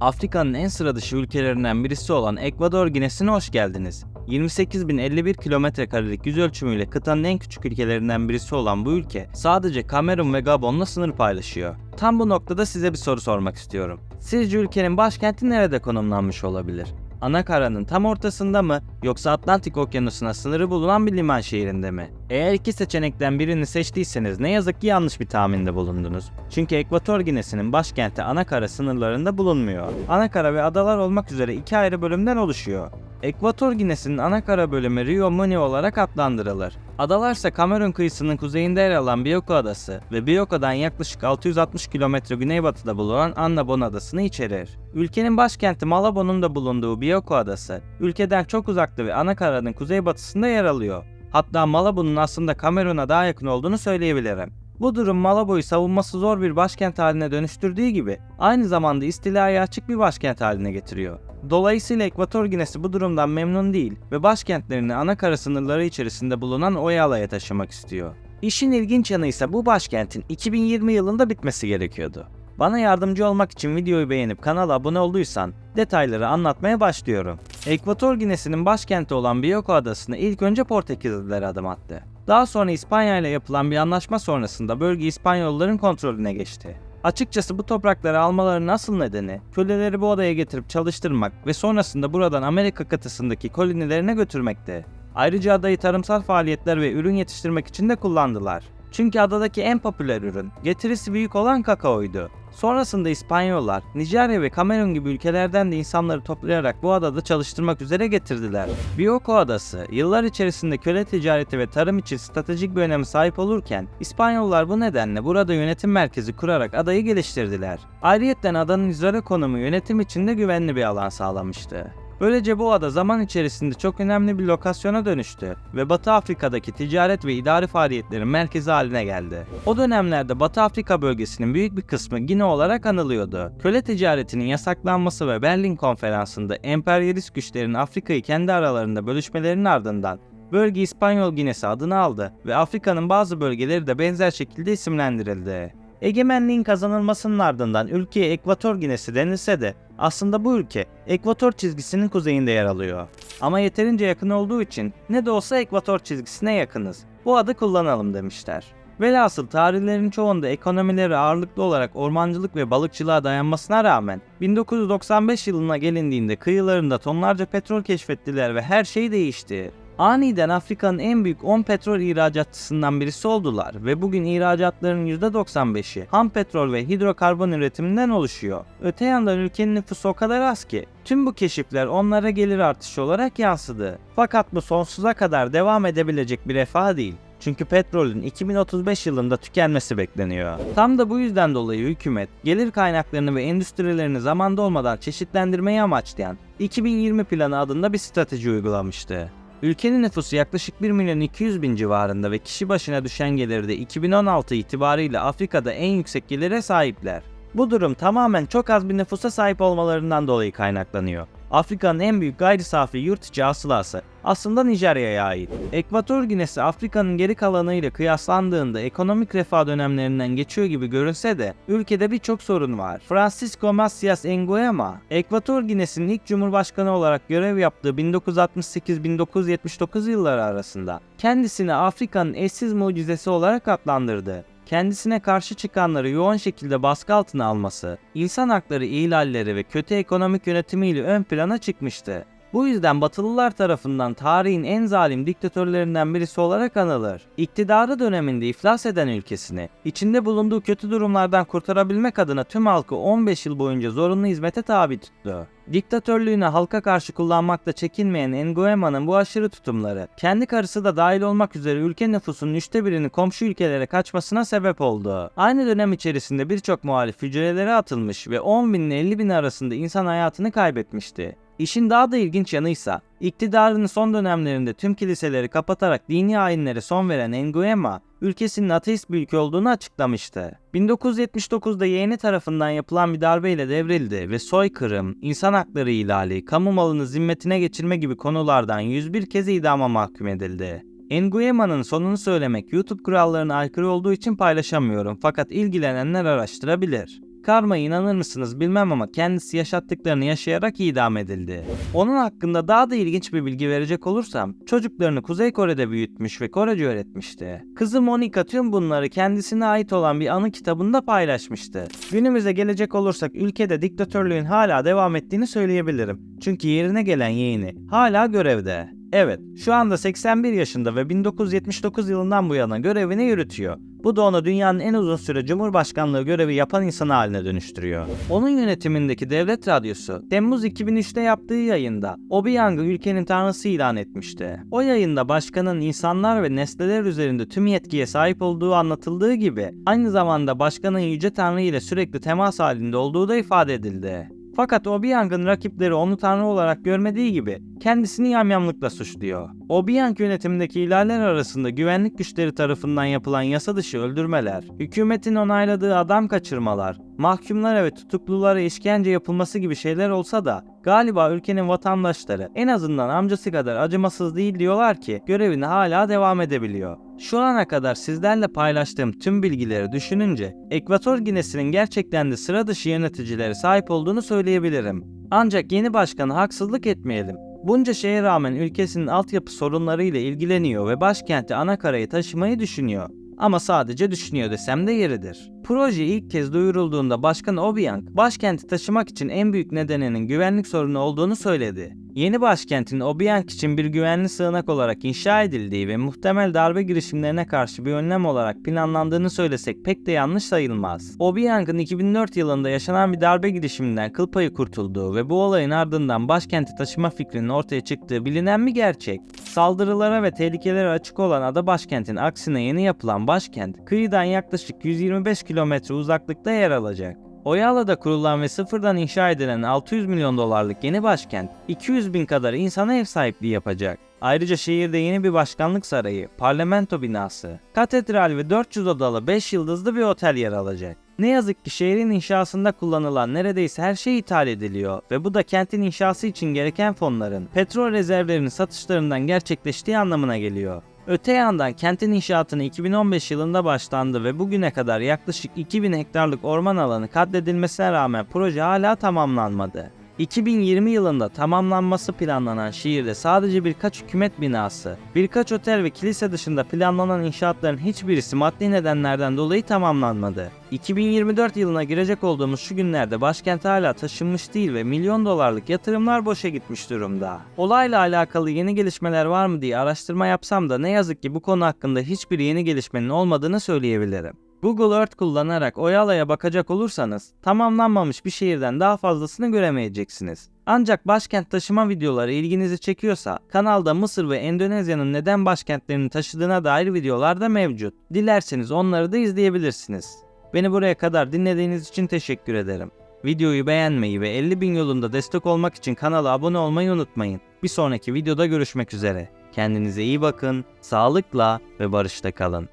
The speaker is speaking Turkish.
Afrika'nın en sıra dışı ülkelerinden birisi olan Ekvador Ginesi'ne hoş geldiniz. 28.051 kilometrekarelik yüz ölçümüyle kıtanın en küçük ülkelerinden birisi olan bu ülke sadece Kamerun ve Gabon'la sınır paylaşıyor. Tam bu noktada size bir soru sormak istiyorum. Sizce ülkenin başkenti nerede konumlanmış olabilir? Ana karanın tam ortasında mı, yoksa Atlantik Okyanusu'na sınırı bulunan bir liman şehrinde mi? Eğer iki seçenekten birini seçtiyseniz ne yazık ki yanlış bir tahminde bulundunuz. Çünkü Ekvator Ginesi'nin başkenti Anakara sınırlarında bulunmuyor. Anakara ve adalar olmak üzere iki ayrı bölümden oluşuyor. Ekvator Ginesi'nin Anakara bölümü Rio Muni olarak adlandırılır. Adalar ise Kamerun kıyısının kuzeyinde yer alan Bioko Adası ve Bioko'dan yaklaşık 660 kilometre güneybatıda bulunan Annabon Adası'nı içerir. Ülkenin başkenti Malabon'un da bulunduğu Bioko Adası, ülkeden çok uzakta ve Anakara'nın kuzeybatısında yer alıyor. Hatta Malabon'un aslında Kamerun'a daha yakın olduğunu söyleyebilirim. Bu durum Malabo'yu savunması zor bir başkent haline dönüştürdüğü gibi aynı zamanda istilaya açık bir başkent haline getiriyor. Dolayısıyla Ekvator Ginesi bu durumdan memnun değil ve başkentlerini Anakara sınırları içerisinde bulunan Oyala'ya taşımak istiyor. İşin ilginç yanı ise bu başkentin 2020 yılında bitmesi gerekiyordu. Bana yardımcı olmak için videoyu beğenip kanala abone olduysan detayları anlatmaya başlıyorum. Ekvator Ginesi'nin başkenti olan Bioko Adası'na ilk önce Portekizliler adım attı. Daha sonra İspanya ile yapılan bir anlaşma sonrasında bölge İspanyolların kontrolüne geçti. Açıkçası bu toprakları almalarının asıl nedeni köleleri bu adaya getirip çalıştırmak ve sonrasında buradan Amerika kıtasındaki kolonilerine götürmekti. Ayrıca adayı tarımsal faaliyetler ve ürün yetiştirmek için de kullandılar. Çünkü adadaki en popüler ürün, getirisi büyük olan kakaoydu. Sonrasında İspanyollar, Nijerya ve Kamerun gibi ülkelerden de insanları toplayarak bu adada çalıştırmak üzere getirdiler. Bioko Adası, yıllar içerisinde köle ticareti ve tarım için stratejik bir öneme sahip olurken, İspanyollar bu nedenle burada yönetim merkezi kurarak adayı geliştirdiler. Ayrıyeten adanın izole konumu yönetim için de güvenli bir alan sağlamıştı. Böylece bu ada zaman içerisinde çok önemli bir lokasyona dönüştü ve Batı Afrika'daki ticaret ve idari faaliyetlerin merkezi haline geldi. O dönemlerde Batı Afrika bölgesinin büyük bir kısmı Gine olarak anılıyordu. Köle ticaretinin yasaklanması ve Berlin Konferansı'nda emperyalist güçlerin Afrika'yı kendi aralarında bölüşmelerinin ardından bölge İspanyol Ginesi adını aldı ve Afrika'nın bazı bölgeleri de benzer şekilde isimlendirildi. Egemenliğin kazanılmasının ardından ülkeye Ekvator Ginesi denilse de aslında bu ülke Ekvator çizgisinin kuzeyinde yer alıyor. Ama yeterince yakın olduğu için ne de olsa Ekvator çizgisine yakınız, bu adı kullanalım demişler. Velhasıl tarihlerin çoğunda ekonomileri ağırlıklı olarak ormancılık ve balıkçılığa dayanmasına rağmen 1995 yılına gelindiğinde kıyılarında tonlarca petrol keşfettiler ve her şey değişti. Aniden Afrika'nın en büyük 10 petrol ihracatçısından birisi oldular ve bugün ihracatlarının %95'i ham petrol ve hidrokarbon üretiminden oluşuyor. Öte yandan ülkenin nüfusu o kadar az ki tüm bu keşifler onlara gelir artışı olarak yansıdı. Fakat bu sonsuza kadar devam edebilecek bir refah değil. Çünkü petrolün 2035 yılında tükenmesi bekleniyor. Tam da bu yüzden dolayı hükümet gelir kaynaklarını ve endüstrilerini zamanda olmadan çeşitlendirmeyi amaçlayan 2020 planı adında bir strateji uygulamıştı. Ülkenin nüfusu yaklaşık 1.200.000 civarında ve kişi başına düşen geliri de 2016 itibariyle Afrika'da en yüksek gelire sahipler. Bu durum tamamen çok az bir nüfusa sahip olmalarından dolayı kaynaklanıyor. Afrika'nın en büyük gayri safi yurt içi hasılası aslında Nijerya'ya ait. Ekvator Ginesi Afrika'nın geri kalanıyla kıyaslandığında ekonomik refah dönemlerinden geçiyor gibi görünse de ülkede birçok sorun var. Francisco Macias Nguema, Ekvator Ginesi'nin ilk cumhurbaşkanı olarak görev yaptığı 1968-1979 yılları arasında kendisini Afrika'nın eşsiz mucizesi olarak adlandırdı. Kendisine karşı çıkanları yoğun şekilde baskı altına alması, insan hakları ihlalleri ve kötü ekonomik yönetimiyle ön plana çıkmıştı. Bu yüzden Batılılar tarafından tarihin en zalim diktatörlerinden birisi olarak anılır. İktidarı döneminde iflas eden ülkesini, içinde bulunduğu kötü durumlardan kurtarabilmek adına tüm halkı 15 yıl boyunca zorunlu hizmete tabi tuttu. Diktatörlüğünü halka karşı kullanmakta çekinmeyen Nguema'nın bu aşırı tutumları, kendi karısı da dahil olmak üzere ülke nüfusunun 1/3'inin komşu ülkelere kaçmasına sebep oldu. Aynı dönem içerisinde birçok muhalif hücrelere atılmış ve 10.000 ile 50.000 arasında insan hayatını kaybetmişti. İşin daha da ilginç yanıysa, iktidarının son dönemlerinde tüm kiliseleri kapatarak dini ayinlere son veren Nguema, ülkesinin ateist bir ülke olduğunu açıklamıştı. 1979'da yeğeni tarafından yapılan bir darbeyle devrildi ve soykırım, insan hakları ihlali, kamu malını zimmetine geçirme gibi konulardan 101 kez idama mahkum edildi. Nguema'nın sonunu söylemek YouTube kurallarına aykırı olduğu için paylaşamıyorum, fakat ilgilenenler araştırabilir. karmaya inanır mısınız bilmem ama kendisi yaşattıklarını yaşayarak idam edildi. Onun hakkında daha da ilginç bir bilgi verecek olursam, çocuklarını Kuzey Kore'de büyütmüş ve Korece öğretmişti. Kızı Monica tüm bunları kendisine ait olan bir anı kitabında paylaşmıştı. Günümüze gelecek olursak ülkede diktatörlüğün hala devam ettiğini söyleyebilirim. Çünkü yerine gelen yeğeni hala görevde. Evet, şu anda 81 yaşında ve 1979 yılından bu yana görevini yürütüyor. Bu da onu dünyanın en uzun süre Cumhurbaşkanlığı görevi yapan insan haline dönüştürüyor. Onun yönetimindeki devlet radyosu, Temmuz 2003'te yaptığı yayında Obiang'ı ülkenin tanrısı ilan etmişti. O yayında başkanın insanlar ve nesneler üzerinde tüm yetkiye sahip olduğu anlatıldığı gibi, aynı zamanda başkanın yüce tanrı ile sürekli temas halinde olduğu da ifade edildi. Fakat Obiang'ın rakipleri onu tanrı olarak görmediği gibi kendisini yamyamlıkla suçluyor. Obiang yönetimindeki ihlaller arasında güvenlik güçleri tarafından yapılan yasa dışı öldürmeler, hükümetin onayladığı adam kaçırmalar, mahkumlara ve tutuklulara işkence yapılması gibi şeyler olsa da galiba ülkenin vatandaşları en azından amcası kadar acımasız değil diyorlar ki görevine hala devam edebiliyor. Şu ana kadar sizlerle paylaştığım tüm bilgileri düşününce Ekvator Ginesi'nin gerçekten de sıra dışı yöneticilere sahip olduğunu söyleyebilirim. Ancak yeni başkana haksızlık etmeyelim. Bunca şeye rağmen ülkesinin altyapı sorunlarıyla ilgileniyor ve başkenti Anakara'yı taşımayı düşünüyor. Ama sadece düşünüyor desem de yeridir. Proje ilk kez duyurulduğunda Başkan Obiang, başkenti taşımak için en büyük nedeninin güvenlik sorunu olduğunu söyledi. Yeni başkentin Obiang için bir güvenli sığınak olarak inşa edildiği ve muhtemel darbe girişimlerine karşı bir önlem olarak planlandığını söylesek pek de yanlış sayılmaz. Obiang'ın 2004 yılında yaşanan bir darbe girişiminden kıl payı kurtulduğu ve bu olayın ardından başkenti taşıma fikrinin ortaya çıktığı bilinen bir gerçek. Saldırılara ve tehlikelere açık olan ada başkentin aksine yeni yapılan başkent, kıyıdan yaklaşık 125 kilometre uzaklıkta yer alacak. Oyala'da kurulan ve sıfırdan inşa edilen 600 milyon dolarlık yeni başkent, 200 bin kadar insana ev sahipliği yapacak. Ayrıca şehirde yeni bir başkanlık sarayı, parlamento binası, katedral ve 400 odalı 5 yıldızlı bir otel yer alacak. Ne yazık ki şehrin inşasında kullanılan neredeyse her şey ithal ediliyor ve bu da kentin inşası için gereken fonların, petrol rezervlerinin satışlarından gerçekleştiği anlamına geliyor. Öte yandan kentin inşaatını 2015 yılında başlandı ve bugüne kadar yaklaşık 2000 hektarlık orman alanı katledilmesine rağmen proje hala tamamlanmadı. 2020 yılında tamamlanması planlanan şehirde sadece birkaç hükümet binası, birkaç otel ve kilise dışında planlanan inşaatların hiçbirisi maddi nedenlerden dolayı tamamlanmadı. 2024 yılına girecek olduğumuz şu günlerde başkent hala taşınmış değil ve milyon dolarlık yatırımlar boşa gitmiş durumda. Olayla alakalı yeni gelişmeler var mı diye araştırma yapsam da ne yazık ki bu konu hakkında hiçbir yeni gelişmenin olmadığını söyleyebilirim. Google Earth kullanarak Oyala'ya bakacak olursanız tamamlanmamış bir şehirden daha fazlasını göremeyeceksiniz. Ancak başkent taşıma videoları ilginizi çekiyorsa kanalda Mısır ve Endonezya'nın neden başkentlerini taşıdığına dair videolar da mevcut. Dilerseniz onları da izleyebilirsiniz. Beni buraya kadar dinlediğiniz için teşekkür ederim. Videoyu beğenmeyi ve 50.000 yolunda destek olmak için kanala abone olmayı unutmayın. Bir sonraki videoda görüşmek üzere. Kendinize iyi bakın, sağlıkla ve barışta kalın.